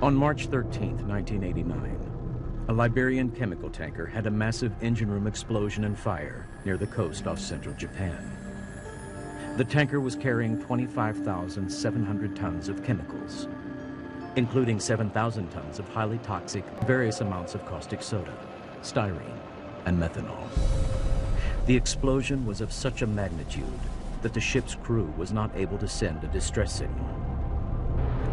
On March 13, 1989, a Liberian chemical tanker had a massive engine room explosion and fire near the coast off central Japan. The tanker was carrying 25,700 tons of chemicals, including 7,000 tons of highly toxic, various amounts of caustic soda, styrene, and methanol. The explosion was of such a magnitude that the ship's crew was not able to send a distress signal.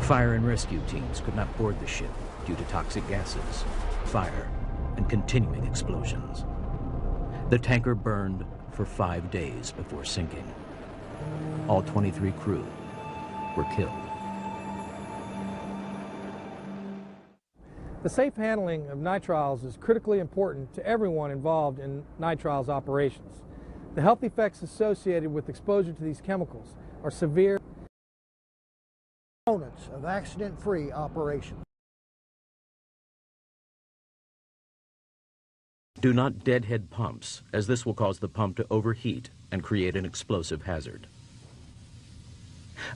Fire and rescue teams could not board the ship due to toxic gases, fire, and continuing explosions. The tanker burned for 5 days before sinking. All 23 crew were killed. The safe handling of nitriles is critically important to everyone involved in nitriles operations. The health effects associated with exposure to these chemicals are severe. Components of accident-free operation. Do not deadhead pumps, as this will cause the pump to overheat and create an explosive hazard.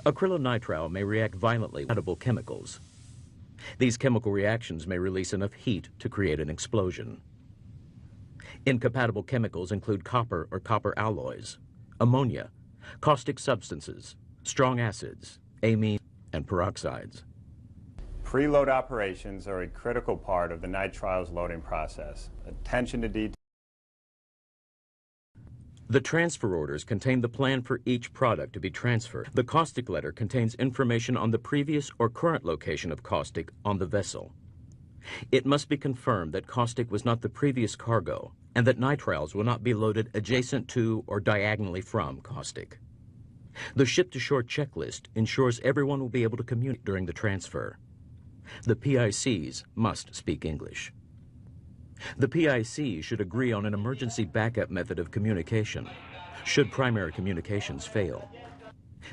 Acrylonitrile may react violently with edible chemicals. These chemical reactions may release enough heat to create an explosion. Incompatible chemicals include copper or copper alloys, ammonia, caustic substances, strong acids, amines, and peroxides. Preload operations are a critical part of the nitriles loading process. Attention to detail. The transfer orders contain the plan for each product to be transferred. The caustic letter contains information on the previous or current location of caustic on the vessel. It must be confirmed that caustic was not the previous cargo and that nitriles will not be loaded adjacent to or diagonally from caustic. The ship-to-shore checklist ensures everyone will be able to communicate during the transfer. The PICs must speak English. The PIC should agree on an emergency backup method of communication should primary communications fail.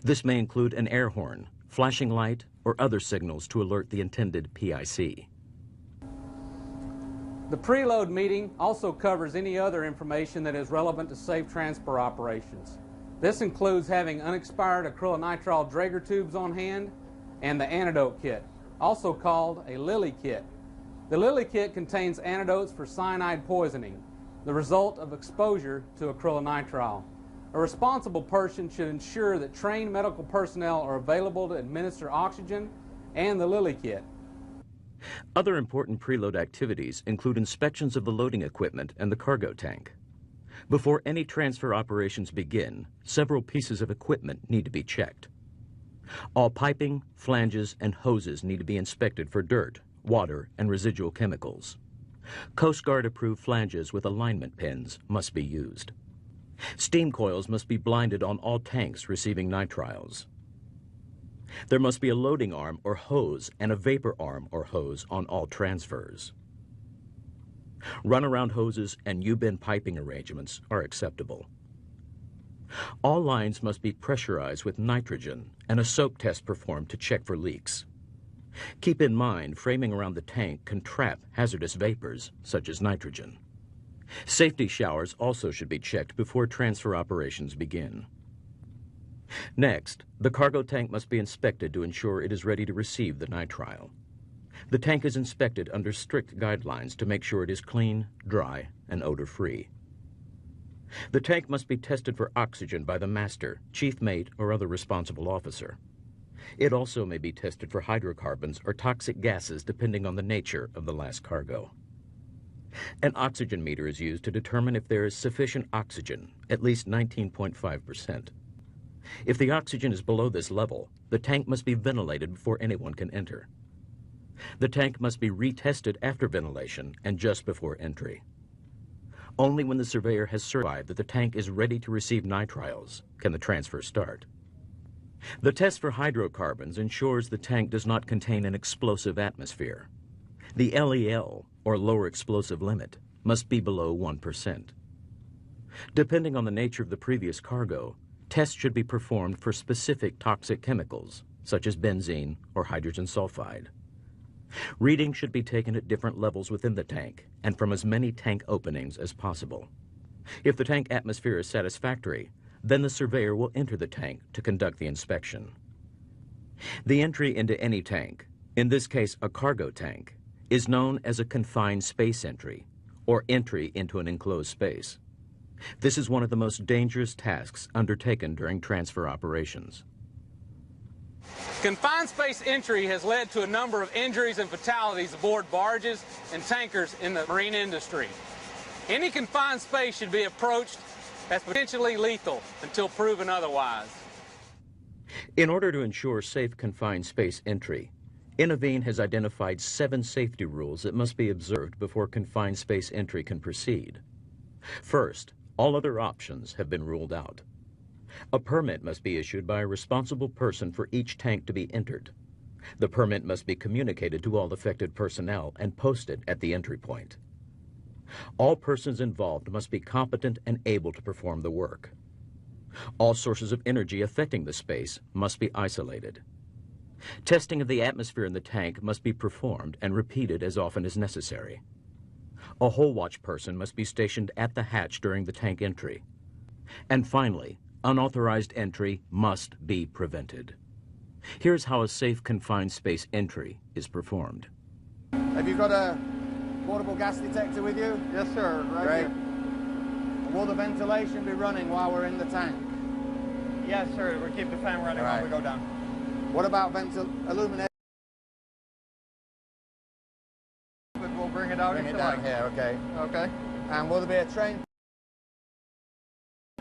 This may include an air horn, flashing light, or other signals to alert the intended PIC. The preload meeting also covers any other information that is relevant to safe transfer operations. This includes having unexpired acrylonitrile Draeger tubes on hand and the antidote kit, also called a Lily kit. The Lily kit contains antidotes for cyanide poisoning, the result of exposure to acrylonitrile. A responsible person should ensure that trained medical personnel are available to administer oxygen and the Lily kit. Other important preload activities include inspections of the loading equipment and the cargo tank. Before any transfer operations begin, several pieces of equipment need to be checked. All piping, flanges, and hoses need to be inspected for dirt, water, and residual chemicals. Coast Guard-approved flanges with alignment pins must be used. Steam coils must be blinded on all tanks receiving nitriles. There must be a loading arm or hose and a vapor arm or hose on all transfers. Runaround hoses and U-bend piping arrangements are acceptable. All lines must be pressurized with nitrogen and a soak test performed to check for leaks. Keep in mind, framing around the tank can trap hazardous vapors, such as nitrogen. Safety showers also should be checked before transfer operations begin. Next, the cargo tank must be inspected to ensure it is ready to receive the nitrile. The tank is inspected under strict guidelines to make sure it is clean, dry, and odor-free. The tank must be tested for oxygen by the master, chief mate, or other responsible officer. It also may be tested for hydrocarbons or toxic gases depending on the nature of the last cargo. An oxygen meter is used to determine if there is sufficient oxygen, at least 19.5%. If the oxygen is below this level, the tank must be ventilated before anyone can enter. The tank must be retested after ventilation and just before entry. Only when the surveyor has certified that the tank is ready to receive nitriles can the transfer start. The test for hydrocarbons ensures the tank does not contain an explosive atmosphere. The LEL, or lower explosive limit, must be below 1%. Depending on the nature of the previous cargo, tests should be performed for specific toxic chemicals, such as benzene or hydrogen sulfide. Readings should be taken at different levels within the tank and from as many tank openings as possible. If the tank atmosphere is satisfactory, then the surveyor will enter the tank to conduct the inspection. The entry into any tank, in this case a cargo tank, is known as a confined space entry, or entry into an enclosed space. This is one of the most dangerous tasks undertaken during transfer operations. Confined space entry has led to a number of injuries and fatalities aboard barges and tankers in the marine industry. Any confined space should be approached as potentially lethal until proven otherwise. In order to ensure safe confined space entry, Innovine has identified 7 safety rules that must be observed before confined space entry can proceed. First, all other options have been ruled out. A permit must be issued by a responsible person for each tank to be entered. The permit must be communicated to all affected personnel and posted at the entry point. All persons involved must be competent and able to perform the work. All sources of energy affecting the space must be isolated. Testing of the atmosphere in the tank must be performed and repeated as often as necessary. A hull watch person must be stationed at the hatch during the tank entry. And finally, unauthorized entry must be prevented. Here's how a safe confined space entry is performed. Have you got a portable gas detector with you? Yes, sir. Right here. Will the ventilation be running while we're in the tank? Yes, sir. We'll keep the fan running while we go down. What about illumination? We'll bring it out. Bring it down here, okay. Okay. And will there be a trained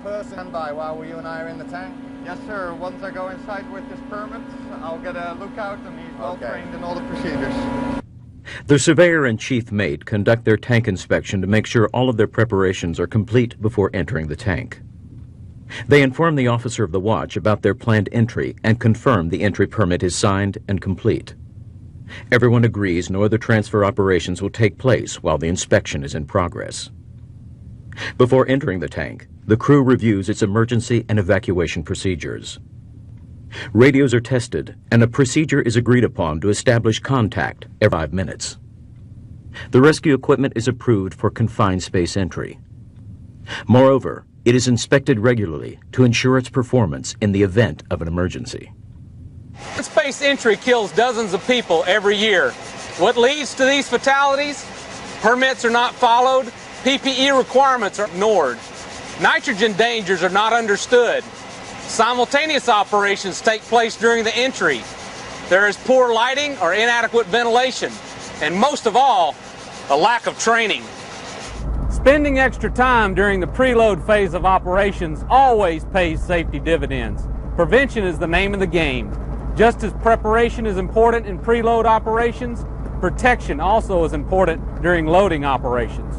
person standby while you and I are in the tank? Yes, sir. Once I go inside with this permit, I'll get a lookout, and he's well trained in all the procedures. The surveyor and chief mate conduct their tank inspection to make sure all of their preparations are complete before entering the tank. They inform the officer of the watch about their planned entry and confirm the entry permit is signed and complete. Everyone agrees no other transfer operations will take place while the inspection is in progress. Before entering the tank, the crew reviews its emergency and evacuation procedures. Radios are tested, and a procedure is agreed upon to establish contact every 5 minutes. The rescue equipment is approved for confined space entry. Moreover, it is inspected regularly to ensure its performance in the event of an emergency. Space entry kills dozens of people every year. What leads to these fatalities? Permits are not followed, PPE requirements are ignored, nitrogen dangers are not understood, simultaneous operations take place during the entry, there is poor lighting or inadequate ventilation, and most of all, a lack of training. Spending extra time during the preload phase of operations always pays safety dividends. Prevention is the name of the game. Just as preparation is important in preload operations, protection also is important during loading operations.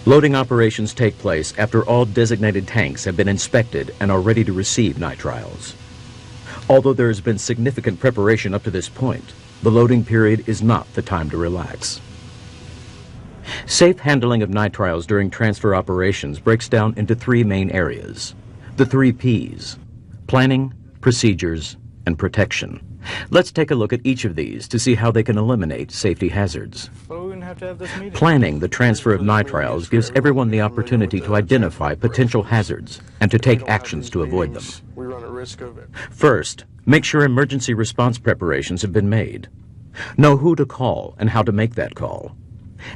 Loading operations take place after all designated tanks have been inspected and are ready to receive nitriles. Although there has been significant preparation up to this point, the loading period is not the time to relax. Safe handling of nitriles during transfer operations breaks down into 3 main areas. The 3 Ps: planning, procedures, and protection. Let's take a look at each of these to see how they can eliminate safety hazards. Planning the transfer of nitriles gives everyone the opportunity to identify potential hazards and to take actions to avoid them. We run a risk of it. First, make sure emergency response preparations have been made. Know who to call and how to make that call.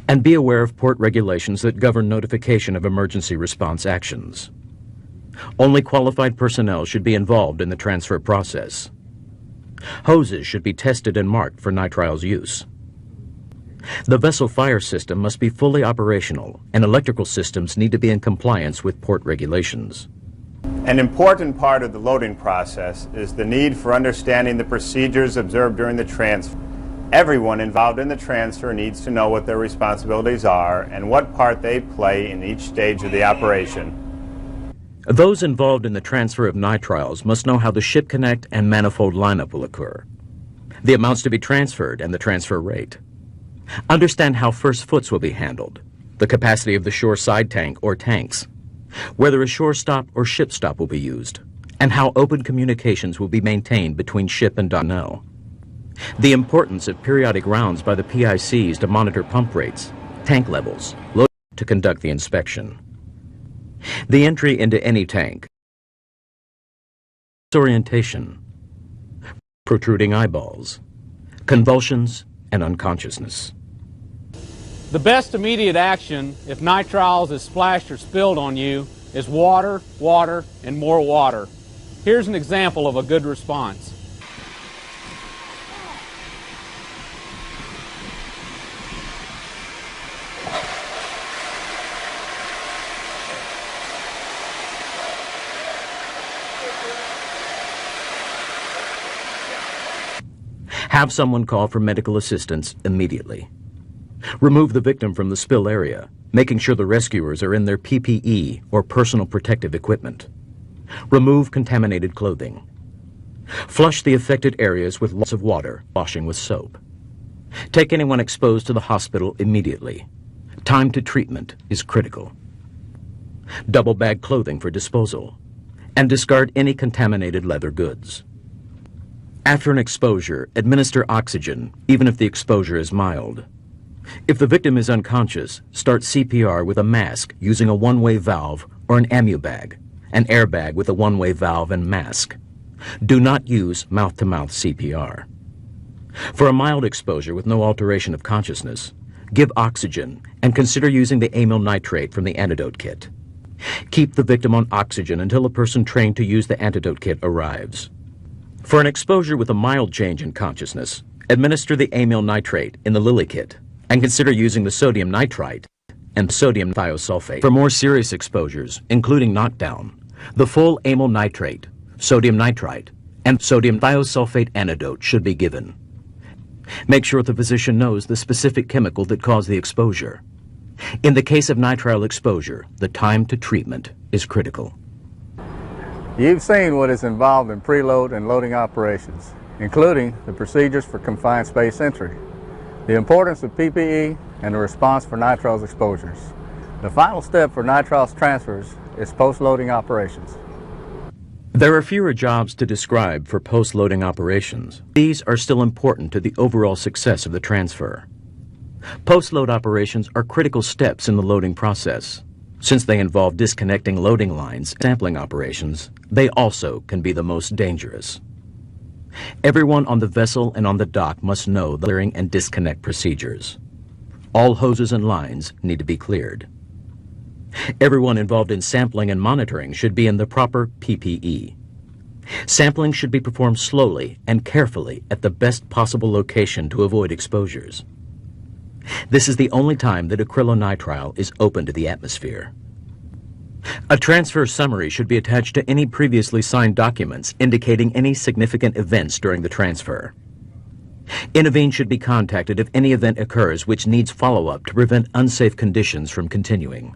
And be aware of port regulations that govern notification of emergency response actions. Only qualified personnel should be involved in the transfer process. Hoses should be tested and marked for nitriles use. The vessel fire system must be fully operational, and electrical systems need to be in compliance with port regulations. An important part of the loading process is the need for understanding the procedures observed during the transfer. Everyone involved in the transfer needs to know what their responsibilities are and what part they play in each stage of the operation. Those involved in the transfer of nitriles must know how the ship connect and manifold lineup will occur, the amounts to be transferred and the transfer rate. Understand how first foots will be handled, the capacity of the shore side tank or tanks, whether a shore stop or ship stop will be used, and how open communications will be maintained between ship and Donnell. The importance of periodic rounds by the PICs to monitor pump rates, tank levels, load to conduct the inspection. The entry into any tank. Orientation. Protruding eyeballs. convulsions, and unconsciousness. The best immediate action if nitriles is splashed or spilled on you is water, water, and more water. Here's an example of a good response. Have someone call for medical assistance immediately. Remove the victim from the spill area, making sure the rescuers are in their PPE or personal protective equipment. Remove contaminated clothing. Flush the affected areas with lots of water, washing with soap. Take anyone exposed to the hospital immediately. Time to treatment is critical. Double bag clothing for disposal, and discard any contaminated leather goods. After an exposure, administer oxygen, even if the exposure is mild. If the victim is unconscious, start CPR with a mask using a one-way valve or an ammu-bag, an airbag with a one-way valve and mask. Do not use mouth-to-mouth CPR. For a mild exposure with no alteration of consciousness, give oxygen and consider using the amyl nitrate from the antidote kit. Keep the victim on oxygen until a person trained to use the antidote kit arrives. For an exposure with a mild change in consciousness, administer the amyl nitrate in the Lily kit and consider using the sodium nitrite and sodium thiosulfate. For more serious exposures, including knockdown, the full amyl nitrate, sodium nitrite, and sodium thiosulfate antidote should be given. Make sure the physician knows the specific chemical that caused the exposure. In the case of nitrile exposure, the time to treatment is critical. You've seen what is involved in preload and loading operations, including the procedures for confined space entry, the importance of PPE, and the response for nitriles exposures. The final step for nitriles transfers is post-loading operations. There are fewer jobs to describe for post-loading operations. These are still important to the overall success of the transfer. Post-load operations are critical steps in the loading process. Since they involve disconnecting loading lines, sampling operations, they also can be the most dangerous. Everyone on the vessel and on the dock must know the clearing and disconnect procedures. All hoses and lines need to be cleared. Everyone involved in sampling and monitoring should be in the proper PPE. Sampling should be performed slowly and carefully at the best possible location to avoid exposures. This is the only time that acrylonitrile is open to the atmosphere. A transfer summary should be attached to any previously signed documents indicating any significant events during the transfer. Innovine should be contacted if any event occurs which needs follow-up to prevent unsafe conditions from continuing.